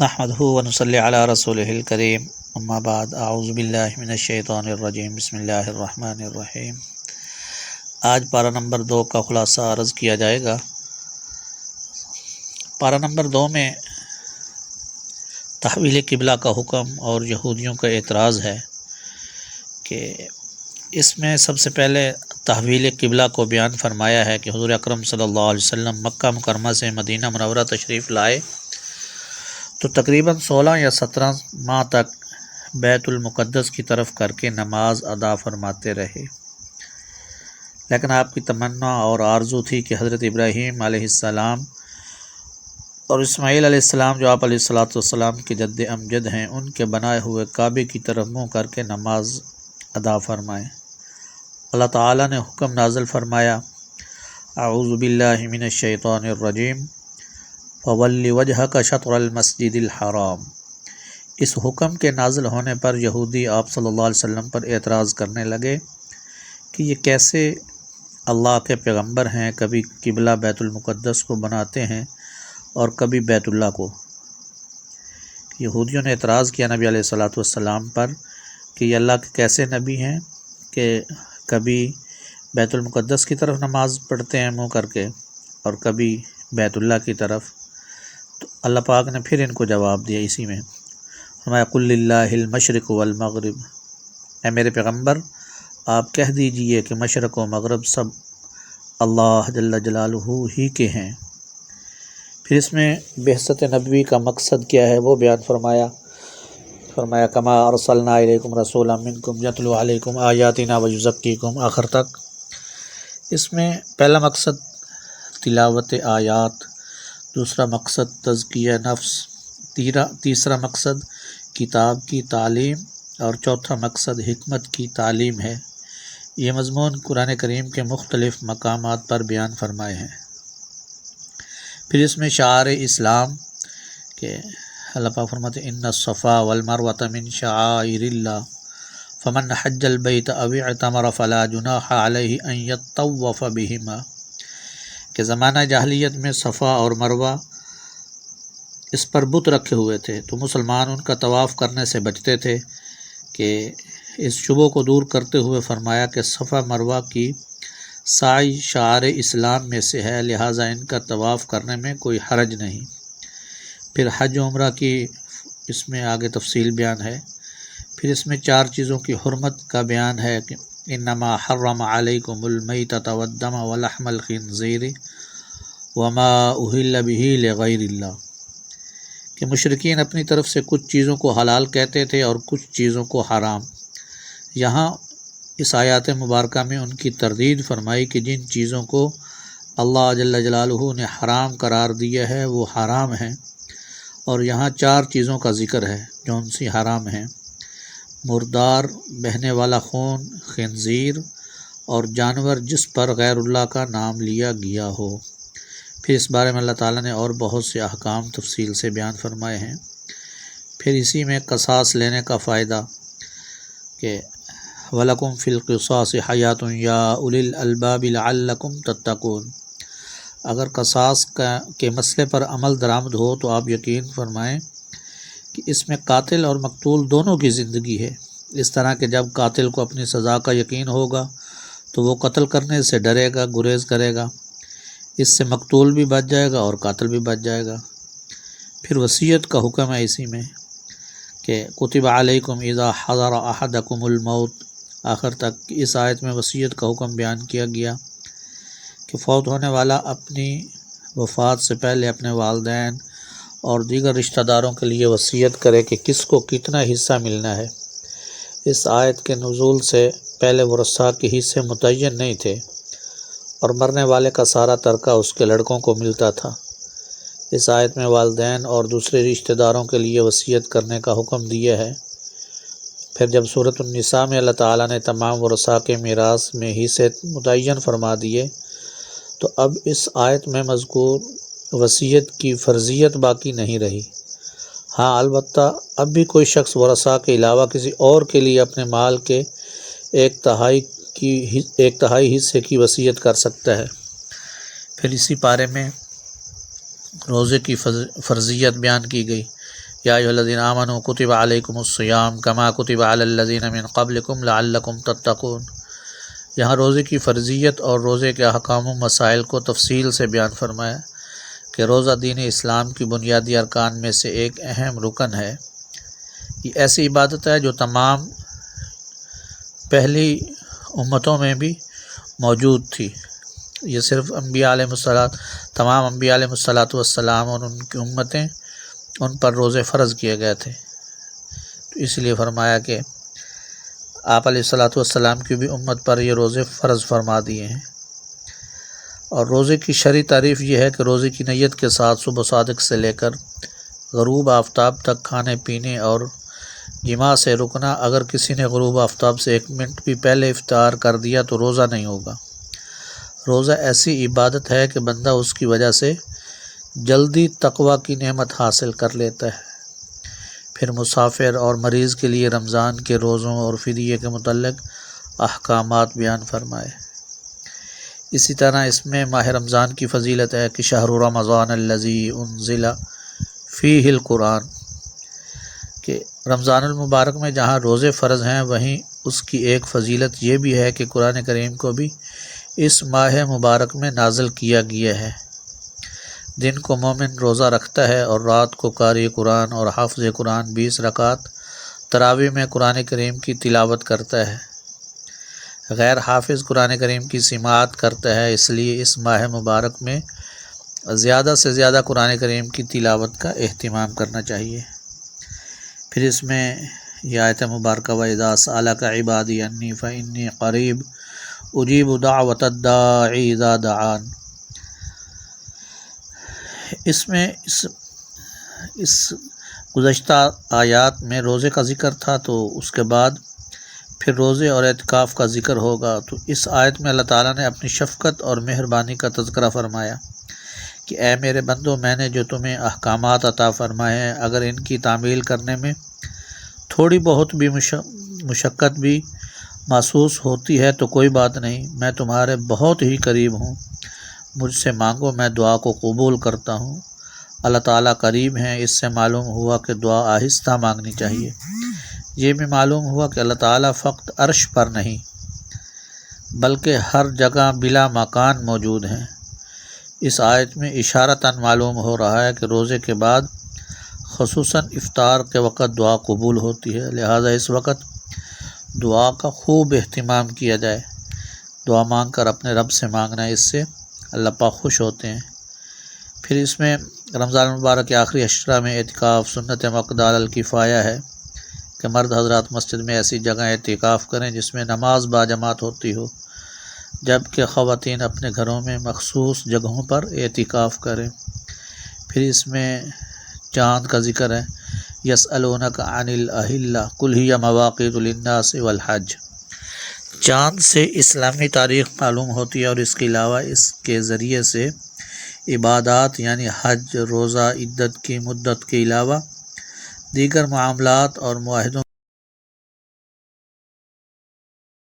نحمدہ ونصلی علی رسولہ الکریم اما بعد اعوذ باللہ من الشیطان الرجیم بسم اللہ الرحمن الرحیم۔ آج پارہ نمبر 2 کا خلاصہ عرض کیا جائے گا۔ پارہ نمبر 2 میں تحویل قبلہ کا حکم اور یہودیوں کا اعتراض ہے کہ اس میں سب سے پہلے تحویل قبلہ کو بیان فرمایا ہے کہ حضور اکرم صلی اللہ علیہ وسلم مکہ مکرمہ سے مدینہ منورہ تشریف لائے تو تقریباً 16 یا 17 ماہ تک بیت المقدس کی طرف کر کے نماز ادا فرماتے رہے، لیکن آپ کی تمنا اور آرزو تھی کہ حضرت ابراہیم علیہ السلام اور اسماعیل علیہ السلام جو آپ علیہ السلام کے جد امجد ہیں، ان کے بنائے ہوئے کعبے کی طرف منہ کر کے نماز ادا فرمائیں۔ اللہ تعالیٰ نے حکم نازل فرمایا، اعوذ باللہ من الشیطان الرجیم فَوَلِّ وَجْهَكَ شَطْرَ الْمَسْجِدِ الْحَرَامِ۔ اس حکم کے نازل ہونے پر یہودی آپ صلی اللہ علیہ وسلم پر اعتراض کرنے لگے کہ یہ کیسے اللہ کے پیغمبر ہیں، کبھی قبلہ بیت المقدس کو بناتے ہیں اور کبھی بیت اللہ کو۔ یہودیوں نے اعتراض کیا نبی علیہ السلام پر کہ یہ اللہ کے کیسے نبی ہیں کہ کبھی بیت المقدس کی طرف نماز پڑھتے ہیں منہ کر کے اور کبھی بیت اللہ کی طرف۔ تو اللہ پاک نے پھر ان کو جواب دیا اسی میں، فرمایا قل للہ المشرق والمغرب، اے میرے پیغمبر آپ کہہ دیجئے کہ مشرق و مغرب سب اللہ جل جلالہ ہی کے ہیں۔ پھر اس میں بعثت نبوی کا مقصد کیا ہے وہ بیان فرمایا کما ارسلنا الیکم رسولا منکم یتلو علیکم آیاتنا ویزکیکم، آخر تک۔ اس میں پہلا مقصد تلاوت آیات، دوسرا مقصد تزکیہ نفس، تیسرا مقصد کتاب کی تعلیم اور چوتھا مقصد حکمت کی تعلیم ہے۔ یہ مضمون قرآن کریم کے مختلف مقامات پر بیان فرمائے ہیں۔ پھر اس میں شعائر اسلام کہ اللہ پاک فرماتے ان الصفا والمروۃ من شعائر اللہ فمن حج البیت او اعتمر فلا جناح علیہ ان یطوف بہما، کہ زمانہ جاہلیت میں صفا اور مروہ اس پر بت رکھے ہوئے تھے تو مسلمان ان کا طواف کرنے سے بچتے تھے، کہ اس شبہ کو دور کرتے ہوئے فرمایا کہ صفا مروہ کی سعی شعائر اسلام میں سے ہے، لہٰذا ان کا طواف کرنے میں کوئی حرج نہیں۔ پھر حج و عمرہ کی اس میں آگے تفصیل بیان ہے۔ پھر اس میں 4 چیزوں کی حرمت کا بیان ہے کہ انما حرم علیکم المیتۃ والدم ولحم الخنزیر وما اہل بہ لغیر اللہ، کہ مشرکین اپنی طرف سے کچھ چیزوں کو حلال کہتے تھے اور کچھ چیزوں کو حرام۔ یہاں اس آیات مبارکہ میں ان کی تردید فرمائی کہ جن چیزوں کو اللہ جل جلالہ نے حرام قرار دیا ہے وہ حرام ہیں، اور یہاں 4 چیزوں کا ذکر ہے جو ان سے حرام ہیں: مردار، بہنے والا خون، خنزیر اور جانور جس پر غیر اللہ کا نام لیا گیا ہو۔ پھر اس بارے میں اللہ تعالیٰ نے اور بہت سے احکام تفصیل سے بیان فرمائے ہیں۔ پھر اسی میں قصاص لینے کا فائدہ کہ وَلَكُمْ فِي الْقِصَاصِ حَيَاةٌ يَا أُولِي الْأَلْبَابِ لَعَلَّكُمْ تَتَّقُونَ، اگر قصاص کے مسئلے پر عمل درآمد ہو تو آپ یقین فرمائیں کہ اس میں قاتل اور مقتول دونوں کی زندگی ہے، اس طرح کہ جب قاتل کو اپنی سزا کا یقین ہوگا تو وہ قتل کرنے سے ڈرے گا، گریز کرے گا، اس سے مقتول بھی بچ جائے گا اور قاتل بھی بچ جائے گا۔ پھر وصیت کا حکم ہے اسی میں کہ کتب علیکم اذا حضر احدکم الموت، آخر تک اس آیت میں وصیت کا حکم بیان کیا گیا کہ فوت ہونے والا اپنی وفات سے پہلے اپنے والدین اور دیگر رشتہ داروں کے لیے وصیت کرے کہ کس کو کتنا حصہ ملنا ہے۔ اس آیت کے نزول سے پہلے ورثاء کے حصے متعین نہیں تھے اور مرنے والے کا سارا ترکہ اس کے لڑکوں کو ملتا تھا۔ اس آیت میں والدین اور دوسرے رشتہ داروں کے لیے وصیت کرنے کا حکم دیا ہے۔ پھر جب سورۃ النساء میں اللہ تعالیٰ نے تمام ورثاء کے میراث میں حصے متعین فرما دیے تو اب اس آیت میں مذکور وصیت کی فرضیت باقی نہیں رہی۔ ہاں البتہ اب بھی کوئی شخص ورثاء کے علاوہ کسی اور کے لیے اپنے مال کے 1/3 حصے کی وصیت کر سکتا ہے۔ پھر اسی پارے میں روزے کی فرضیت بیان کی گئی یا ایھا الذین آمنوا کتب علیکم الصیام کما کتب علی الذین من قبلکم لعلکم تتقون۔ یہاں روزے کی فرضیت اور روزے کے احکام و مسائل کو تفصیل سے بیان فرمایا کہ روزہ دین اسلام کی بنیادی ارکان میں سے ایک اہم رکن ہے۔ یہ ایسی عبادت ہے جو تمام پہلی امتوں میں بھی موجود تھی۔ یہ صرف تمام انبیاء علیہ السلام اور ان کی امتیں ان پر روزے فرض کیے گئے تھے، تو اس لیے فرمایا کہ آپ علیہ السلام کی بھی امت پر یہ روزے فرض فرما دیے ہیں۔ اور روزے کی شرعی تعریف یہ ہے کہ روزے کی نیت کے ساتھ صبح صادق سے لے کر غروب آفتاب تک کھانے پینے اور جماع سے رکنا۔ اگر کسی نے غروب آفتاب سے 1 منٹ بھی پہلے افطار کر دیا تو روزہ نہیں ہوگا۔ روزہ ایسی عبادت ہے کہ بندہ اس کی وجہ سے جلدی تقوی کی نعمت حاصل کر لیتا ہے۔ پھر مسافر اور مریض کے لیے رمضان کے روزوں اور فدیے کے متعلق احکامات بیان فرمائے۔ اسی طرح اس میں ماہ رمضان کی فضیلت ہے کہ شہر رمضان الذی انزل فیہ القرآن، کہ رمضان المبارک میں جہاں روزے فرض ہیں وہیں اس کی ایک فضیلت یہ بھی ہے کہ قرآن کریم کو بھی اس ماہ مبارک میں نازل کیا گیا ہے۔ دن کو مومن روزہ رکھتا ہے اور رات کو قاری قرآن اور حافظ قرآن 20 رکعت تراویح میں قرآن کریم کی تلاوت کرتا ہے۔ غیر حافظ قرآن کریم کی سماعت کرتا ہے، اس لیے اس ماہ مبارک میں زیادہ سے زیادہ قرآن کریم کی تلاوت کا اہتمام کرنا چاہیے۔ پھر اس میں یہ آیت مبارکہ وَإِذَا سَأَلَكَ عِبَادِي عَنِّي فَإِنِّي قَرِيبٌ اجیب دعوت الداعی اذا دعان۔ اس میں اس گزشتہ آیات میں روزے کا ذکر تھا، تو اس کے بعد پھر روزے اور اعتکاف کا ذکر ہوگا۔ تو اس آیت میں اللہ تعالیٰ نے اپنی شفقت اور مہربانی کا تذکرہ فرمایا کہ اے میرے بندو، میں نے جو تمہیں احکامات عطا فرمائے ہیں، اگر ان کی تعمیل کرنے میں تھوڑی بہت بھی مشقت بھی محسوس ہوتی ہے تو کوئی بات نہیں، میں تمہارے بہت ہی قریب ہوں، مجھ سے مانگو، میں دعا کو قبول کرتا ہوں۔ اللہ تعالیٰ قریب ہیں، اس سے معلوم ہوا کہ دعا آہستہ مانگنی چاہیے۔ یہ بھی معلوم ہوا کہ اللہ تعالیٰ فقط عرش پر نہیں بلکہ ہر جگہ بلا مکان موجود ہیں۔ اس آیت میں اشارتاً معلوم ہو رہا ہے کہ روزے کے بعد خصوصاً افطار کے وقت دعا قبول ہوتی ہے، لہٰذا اس وقت دعا کا خوب اہتمام کیا جائے۔ دعا مانگ کر اپنے رب سے مانگنا، اس سے اللہ پاک خوش ہوتے ہیں۔ پھر اس میں رمضان المبارک کے آخری عشرہ میں اعتکاف سنت مؤکدہ علی الکفایہ ہے کہ مرد حضرات مسجد میں ایسی جگہ اعتکاف کریں جس میں نماز باجماعت ہوتی ہو، جبکہ خواتین اپنے گھروں میں مخصوص جگہوں پر اعتکاف کریں۔ پھر اس میں چاند کا ذکر ہے، یسألونک عن الاہلہ قل ہی مواقیت للناس والحج۔ چاند سے اسلامی تاریخ معلوم ہوتی ہے اور اس کے علاوہ اس کے ذریعے سے عبادات یعنی حج، روزہ، عدت کی مدت کے علاوہ دیگر معاملات اور معاہدوں